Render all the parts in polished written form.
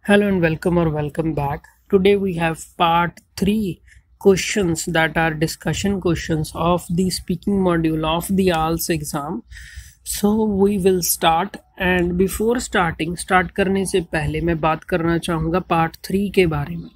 Hello and welcome back. Today we have part 3 questions that are discussion questions of the speaking module of the IELTS exam. So we will start and before start करने से पहले मैं बात करना चाहूँगा part 3 के बारे में।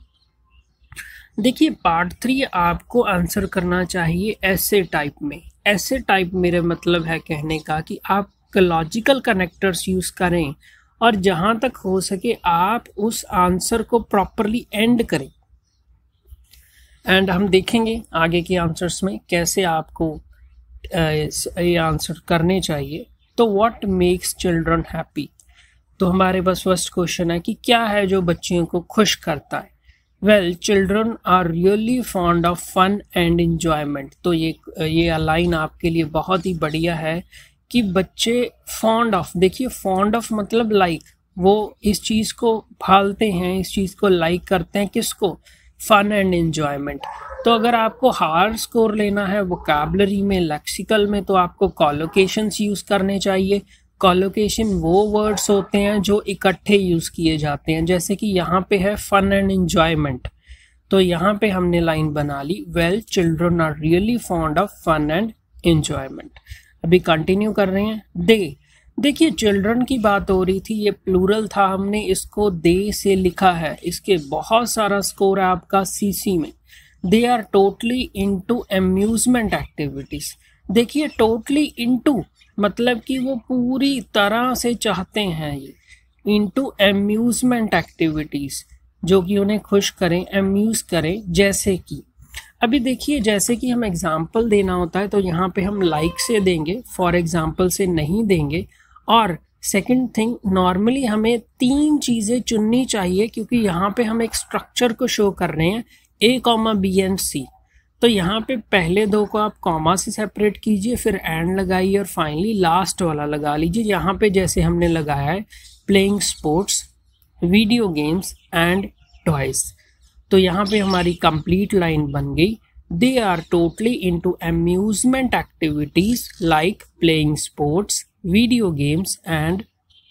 देखिए पार्ट 3 आपको आंसर करना चाहिए ऐसे टाइप में। ऐसे टाइप मेरा मतलब है कहने का कि आप लॉजिकल कनेक्टर्स यूज़ करें और जहां तक हो सके आप उस आंसर को प्रॉपरली एंड करें। एंड हम देखेंगे आगे के आंसर्स में कैसे आपको ये आंसर करने चाहिए। तो व्हाट मेक्स चिल्ड्रन हैप्पी, तो हमारे पास फर्स्ट क्वेश्चन है कि क्या है जो बच्चों को खुश करता है। Well children are really fond of fun and enjoyment. तो ये लाइन आपके लिए बहुत ही बढ़िया है कि बच्चे फॉन्ड ऑफ, देखिए फॉन्ड ऑफ मतलब लाइक, वो इस चीज़ को भालते हैं, इस चीज़ को लाइक करते हैं, किसको, फन एंड एंजॉयमेंट। तो अगर आपको हायर स्कोर लेना है वोकैबुलरी में, लेक्सिकल में, तो आपको कॉलोकेशंस यूज़ करने चाहिए। कॉलोकेशन वो वर्ड्स होते हैं जो इकट्ठे यूज़ किए जाते हैं, जैसे कि यहाँ पे है फन एंड एंजॉयमेंट, तो यहाँ पे हमने लाइन बना ली well children are really fond of fun and enjoyment. अभी कंटिन्यू कर रहे हैं। देखिए चिल्ड्रन की बात हो रही थी, ये प्लूरल था, हमने इसको दे से लिखा है, इसके बहुत सारा स्कोर है आपका सीसी में। They are totally into amusement activities. देखिए टोटली इनटू मतलब कि वो पूरी तरह से चाहते हैं ये इनटू अम्यूजमेंट एक्टिविटीज, जो कि उन्हें खुश करें, अम्यूज करें। जैसे कि अभी देखिए जैसे कि हम एग्जाम्पल देना होता है तो यहाँ पे हम लाइक से देंगे, फॉर एग्जाम्पल से नहीं देंगे। और सेकंड थिंग, नॉर्मली हमें 3 चीज़ें चुननी चाहिए क्योंकि यहाँ पे हम एक स्ट्रक्चर को शो कर रहे हैं A, B एंड C। तो यहाँ पे पहले 2 को आप कॉमा से सेपरेट कीजिए, फिर एंड लगाइए और फाइनली लास्ट वाला लगा लीजिए। यहाँ पे जैसे हमने लगाया है playing sports, video games and toys, तो यहाँ पे हमारी कंप्लीट लाइन बन गई। They are totally into amusement activities like playing sports, video games and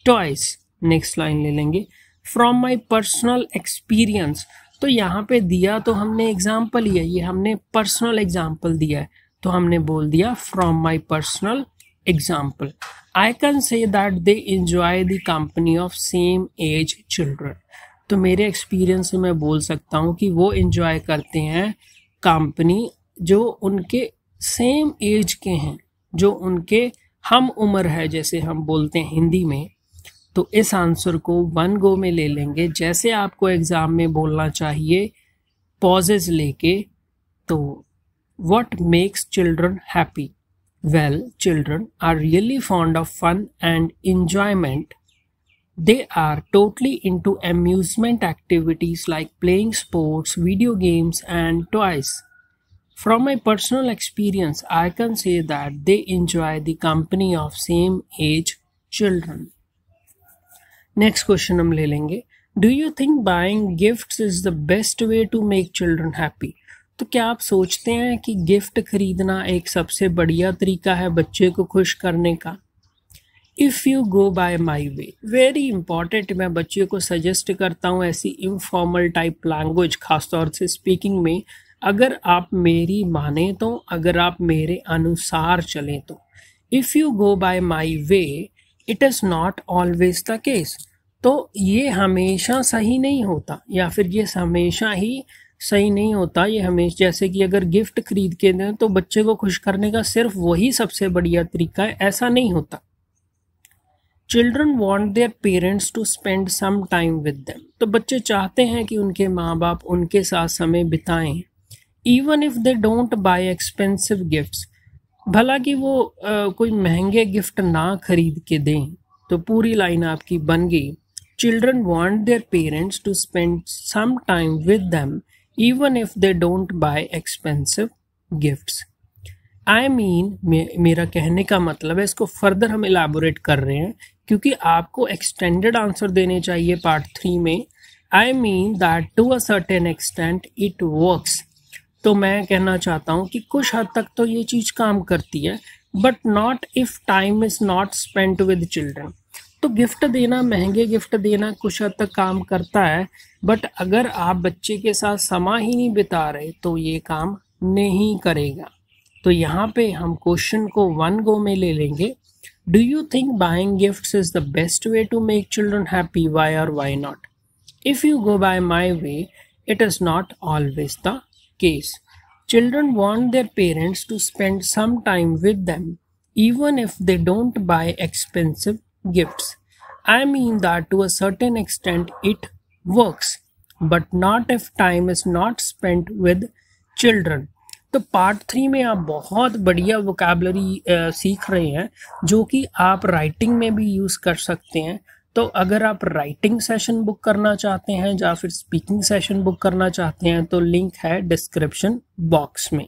toys. Next line ले लेंगे फ्रॉम माई पर्सनल एक्सपीरियंस। तो यहाँ पे दिया तो हमने एग्जाम्पल ही है, ये हमने पर्सनल एग्जाम्पल दिया है, तो हमने बोल दिया from my personal example. I can say that they enjoy the company of same age children. तो मेरे एक्सपीरियंस से मैं बोल सकता हूँ कि वो एंजॉय करते हैं कंपनी जो उनके सेम एज के हैं, जो उनके हम उम्र है, जैसे हम बोलते हैं हिंदी में। तो इस आंसर को 1 गो में ले लेंगे, जैसे आपको एग्जाम में बोलना चाहिए पॉजेज लेके। तो what makes children happy, well children are really fond of fun and enjoyment. They are totally into amusement activities like playing sports, video games, and toys. From my personal experience, I can say that they enjoy the company of same age children. Next question हम ले लेंगे, Do you think buying gifts is the best way to make children happy? तो क्या आप सोचते हैं कि gift खरीदना एक सबसे बढ़िया तरीका है बच्चे को खुश करने का? If you go by my way, very important, मैं बच्चों को सजेस्ट करता हूँ ऐसी इनफॉर्मल टाइप लैंग्वेज, खासतौर से स्पीकिंग में, अगर आप मेरी माने तो, अगर आप मेरे अनुसार चलें तो। If you go by my way it is not always the case. तो ये हमेशा सही नहीं होता, या फिर ये हमेशा ही सही नहीं होता। ये हमेशा, जैसे कि अगर गिफ्ट खरीद के दें तो बच्चे को खुश करने का सिर्फ वही सबसे बढ़िया तरीका है, ऐसा नहीं होता। Children want their parents to spend some time with them. तो बच्चे चाहते हैं कि उनके माँ बाप उनके साथ समय बिताएं, even if they don't buy expensive gifts, भला कि वो कोई महंगे गिफ्ट ना खरीद के दें। तो पूरी लाइन आपकी बन गई, children want their parents to spend some time with them even if they don't buy expensive gifts. I mean, मेरा कहने का मतलब है, इसको फर्दर हम इलाबोरेट कर रहे हैं क्योंकि आपको एक्सटेंडेड आंसर देने चाहिए पार्ट 3 में। I mean that to a certain extent it works. तो मैं कहना चाहता हूँ कि कुछ हद तक तो ये चीज़ काम करती है, but not if time is not spent with children. तो गिफ्ट देना, महंगे गिफ्ट देना कुछ हद तक काम करता है, बट अगर आप बच्चे के साथ समय ही नहीं बिता रहे तो ये काम नहीं करेगा। तो यहाँ पे हम क्वेश्चन को वन गो में ले लेंगे। Do you think buying gifts is the best way to make children happy, why or why not? If you go by my way, it is not always the case. Children want their parents to spend some time with them, even if they don't buy expensive gifts. I mean that to a certain extent it works, but not if time is not spent with children. तो part 3 में आप बहुत बढ़िया vocabulary सीख रहे हैं जो कि आप राइटिंग में भी यूज़ कर सकते हैं। तो अगर आप राइटिंग सेशन बुक करना चाहते हैं या फिर स्पीकिंग सेशन बुक करना चाहते हैं तो लिंक है डिस्क्रिप्शन बॉक्स में।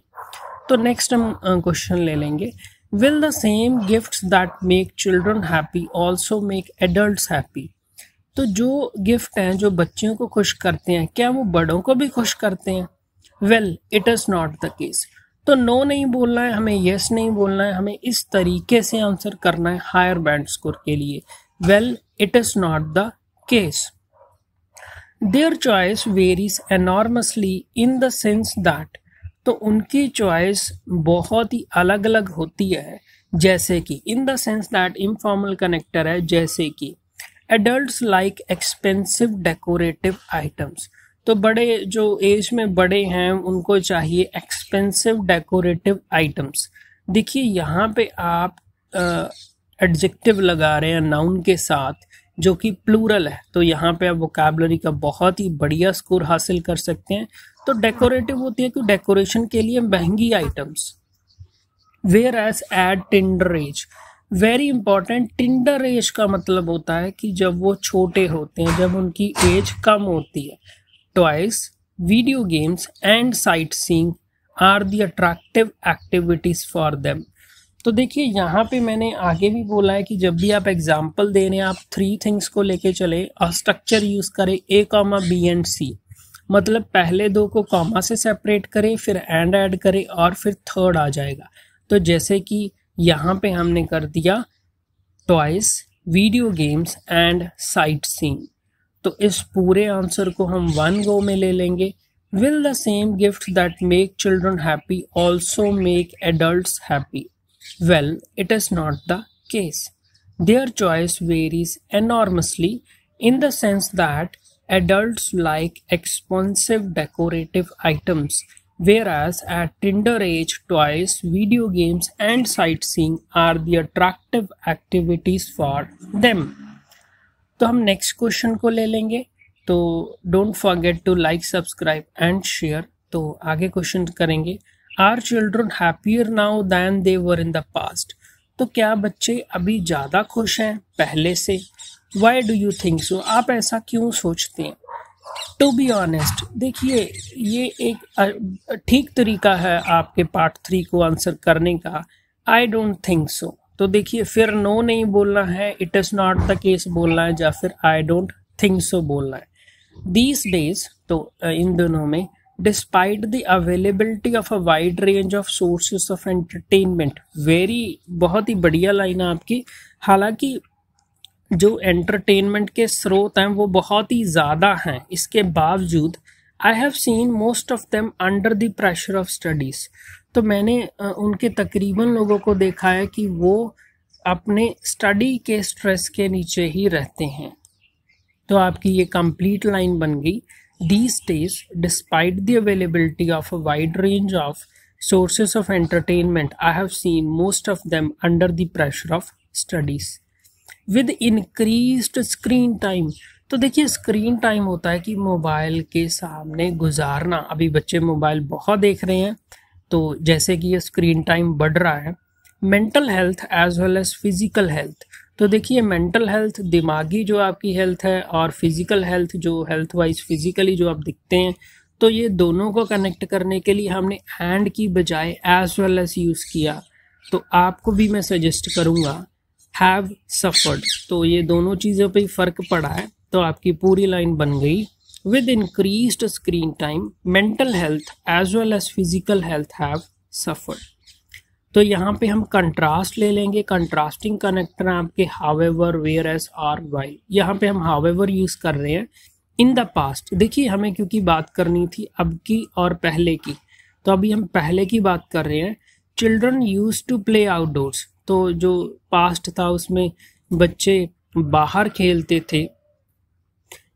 तो नेक्स्ट हम क्वेश्चन ले लेंगे। Will the same gifts that make children happy also make adults happy? तो जो गिफ्ट हैं जो बच्चों को खुश करते हैं, क्या वो बड़ों को भी खुश करते हैं? Well, it is not the case. तो नो नहीं बोलना है हमें, येस नहीं बोलना है हमें, इस तरीके से आंसर करना है हायर बैंड स्कोर के लिए। Well, it is not the case. Their choice varies enormously in the sense that, तो उनकी चॉइस बहुत ही अलग अलग होती है, जैसे कि in the sense that informal connector है, जैसे कि adults like expensive decorative items। तो बड़े जो एज में बड़े हैं उनको चाहिए एक्सपेंसिव डेकोरेटिव आइटम्स। देखिए यहाँ पे आप एडजेक्टिव लगा रहे हैं नाउन के साथ जो कि प्लूरल है, तो यहाँ पे आप वोकैबुलरी का बहुत ही बढ़िया स्कोर हासिल कर सकते हैं। तो डेकोरेटिव होती है कि डेकोरेशन के लिए महंगी items. Whereas at tender age, very important, tender age का मतलब होता है कि जब वो छोटे होते हैं, जब उनकी एज कम होती है। Toys, video games and sightseeing are the attractive activities for them. तो देखिए यहाँ पे मैंने आगे भी बोला है कि जब भी आप एग्जाम्पल दे रहे हैं आप 3 थिंग्स को लेके चले और स्ट्रक्चर यूज करें A, B एंड C। मतलब पहले 2 को कॉमा से सेपरेट करें, फिर एंड ऐड करें और फिर थर्ड आ जाएगा। तो जैसे कि यहाँ पे हमने कर दिया toys, video games and sight seeing. तो इस पूरे आंसर को हम वन गो में ले लेंगे। Will the same gift that make children happy also make adults happy? Well, it is not the case. Their choice varies enormously in the sense that adults like expensive decorative items, whereas at tender age, toys, video games, and sightseeing are the attractive activities for them. तो हम next question को ले लेंगे। तो don't forget to like, subscribe and share. तो आगे question करेंगे, Are children happier now than they were in the past? तो क्या बच्चे अभी ज़्यादा खुश हैं पहले से? Why do you think so? आप ऐसा क्यों सोचते हैं? To be honest, देखिए ये एक ठीक तरीका है आपके पार्ट 3 को आंसर करने का। I don't think so। तो देखिए फिर नो नहीं बोलना है, it is not the case बोलना है, या फिर I don't think so बोलना है। These days, तो इन दोनों में despite the availability of a wide range of sources of entertainment, very बहुत ही बढ़िया लाइन है आपकी। हालांकि जो एंटरटेनमेंट के स्रोत हैं वो बहुत ही ज़्यादा हैं, इसके बावजूद I have seen most of them under the pressure of studies. तो मैंने उनके तकरीबन लोगों को देखा है कि वो अपने स्टडी के स्ट्रेस के नीचे ही रहते हैं। तो आपकी ये कंप्लीट लाइन बन गई। These days, despite the availability of a wide range of sources of entertainment, I have seen most of them under the pressure of studies. With increased screen time, तो देखिए स्क्रीन टाइम होता है कि mobile के सामने गुजारना। अभी बच्चे मोबाइल बहुत देख रहे हैं, तो जैसे कि ये स्क्रीन टाइम बढ़ रहा है। Mental health as well as physical health, तो देखिए मेंटल हेल्थ दिमागी जो आपकी हेल्थ है और फिजिकल हेल्थ जो हेल्थ वाइज फिजिकली जो आप दिखते हैं, तो ये दोनों को कनेक्ट करने के लिए हमने एंड की बजाय एज वेल एज यूज़ किया। तो आपको भी मैं सजेस्ट करूँगा हैव सफर्ड। तो ये दोनों चीज़ों पे फ़र्क पड़ा है। तो आपकी पूरी लाइन बन गई। With increased screen time, mental health as well as physical health have suffered. तो यहाँ पे हम कंट्रास्ट ले लेंगे। कंट्रास्टिंग कनेक्टर आपके हावेवर, वेयर एज और वाइल। यहाँ पे हम हावेवर यूज कर रहे हैं। इन द पास्ट, देखिए हमें क्योंकि बात करनी थी अब की और पहले की, तो अभी हम पहले की बात कर रहे हैं। Children use to play outdoors, तो जो पास्ट था उसमें बच्चे बाहर खेलते थे।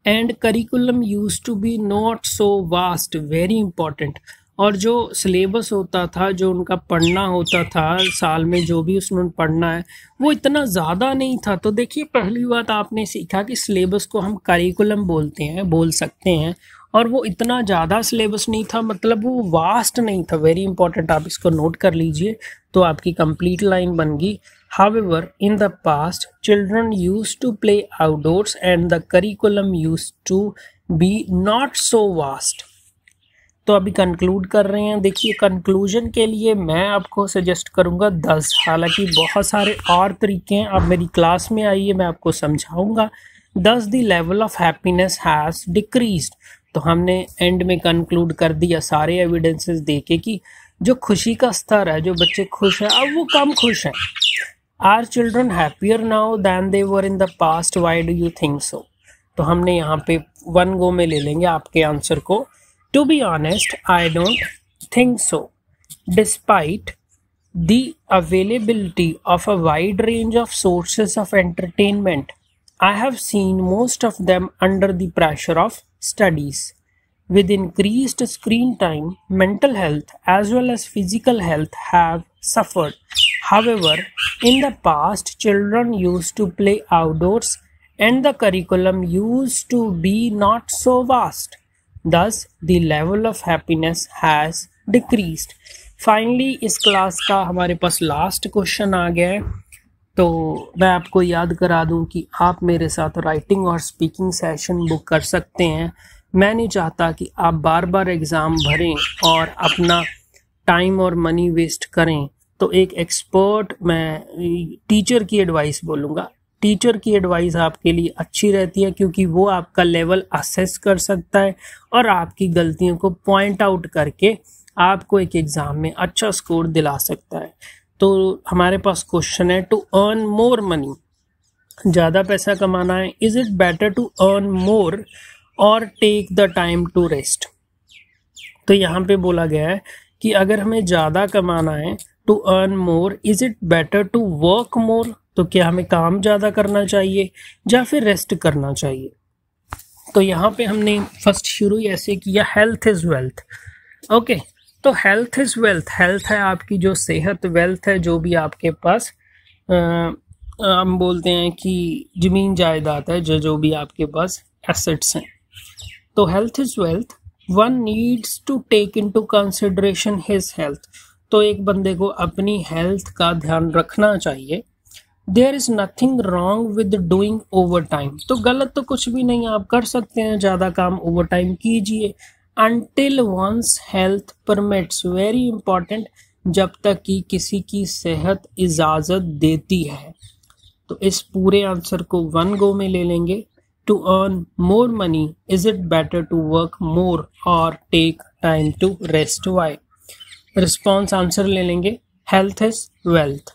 And curriculum use to be not so vast, very important. और जो सिलेबस होता था, जो उनका पढ़ना होता था साल में, जो भी उसने पढ़ना है वो इतना ज़्यादा नहीं था। तो देखिए पहली बात आपने सीखा कि सिलेबस को हम करिकुलम बोलते हैं, बोल सकते हैं, और वो इतना ज़्यादा सिलेबस नहीं था, मतलब वो वास्ट नहीं था। वेरी इंपॉर्टेंट, आप इसको नोट कर लीजिए तो आपकी कंप्लीट लाइन बन गई। However, in the past, children used to play outdoors and the curriculum used to be not so vast. तो अभी कंक्लूड कर रहे हैं। देखिए कंक्लूजन के लिए मैं आपको सजेस्ट करूंगा 10, हालांकि बहुत सारे और तरीके हैं। आप मेरी क्लास में आइए, मैं आपको समझाऊंगा। 10, the level of happiness has decreased. तो हमने एंड में कंक्लूड कर दिया सारे एविडेंसेस देके कि जो खुशी का स्तर है, जो बच्चे खुश हैं, अब वो कम खुश हैं। Are children happier now than they were in the past? Why do you think so? तो हमने यहाँ पे 1 गो में ले लेंगे आपके आंसर को। To be honest, I don't think so. Despite the availability of a wide range of sources of entertainment, I have seen most of them under the pressure of studies. With increased screen time, mental health as well as physical health have suffered. However, in the past, children used to play outdoors and the curriculum used to be not so vast. Thus, the level of happiness has decreased. Finally, इस class का हमारे पास last question आ गया है। तो मैं आपको याद करा दूं कि आप मेरे साथ राइटिंग और स्पीकिंग सेशन बुक कर सकते हैं। मैं नहीं चाहता कि आप बार बार एग्ज़ाम भरें और अपना टाइम और मनी वेस्ट करें। तो एक एक्सपर्ट, मैं टीचर की एडवाइस बोलूँगा। टीचर की एडवाइस आपके लिए अच्छी रहती है क्योंकि वो आपका लेवल असेस कर सकता है और आपकी गलतियों को पॉइंट आउट करके आपको एक एग्ज़ाम में अच्छा स्कोर दिला सकता है। तो हमारे पास क्वेश्चन है, टू अर्न मोर मनी, ज़्यादा पैसा कमाना है, is it better to earn more or take the time to rest. तो यहाँ पे बोला गया है कि अगर हमें ज़्यादा कमाना है, to earn more, is it better to work more, तो क्या हमें काम ज़्यादा करना चाहिए या फिर रेस्ट करना चाहिए। तो यहाँ पे हमने फर्स्ट शुरू ऐसे किया, हेल्थ इज़ वेल्थ। ओके, तो हेल्थ इज़ वेल्थ, हेल्थ है आपकी जो सेहत, वेल्थ है जो भी आपके पास हम बोलते हैं कि ज़मीन जायदाद है, जो भी आपके पास एसेट्स हैं। तो health is wealth, one needs to take into consideration his health. तो एक बंदे को अपनी हेल्थ का ध्यान रखना चाहिए। There is nothing wrong with doing overtime, तो गलत तो कुछ भी नहीं, आप कर सकते हैं, ज़्यादा काम ओवर टाइम कीजिए। Until once health permits, very important, जब तक कि किसी की सेहत इजाज़त देती है। तो इस पूरे आंसर को 1 गो में ले लेंगे। To earn more money, is it better to work more or take time to rest? Why? Response answer ले लेंगे, health is wealth.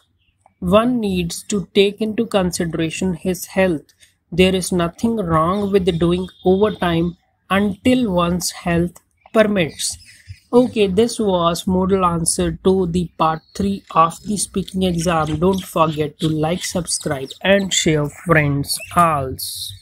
One needs to take into consideration his health. There is nothing wrong with doing overtime until one's health permits. Okay, this was model answer to the part 3 of the speaking exam. Don't forget to like, subscribe and share friends also.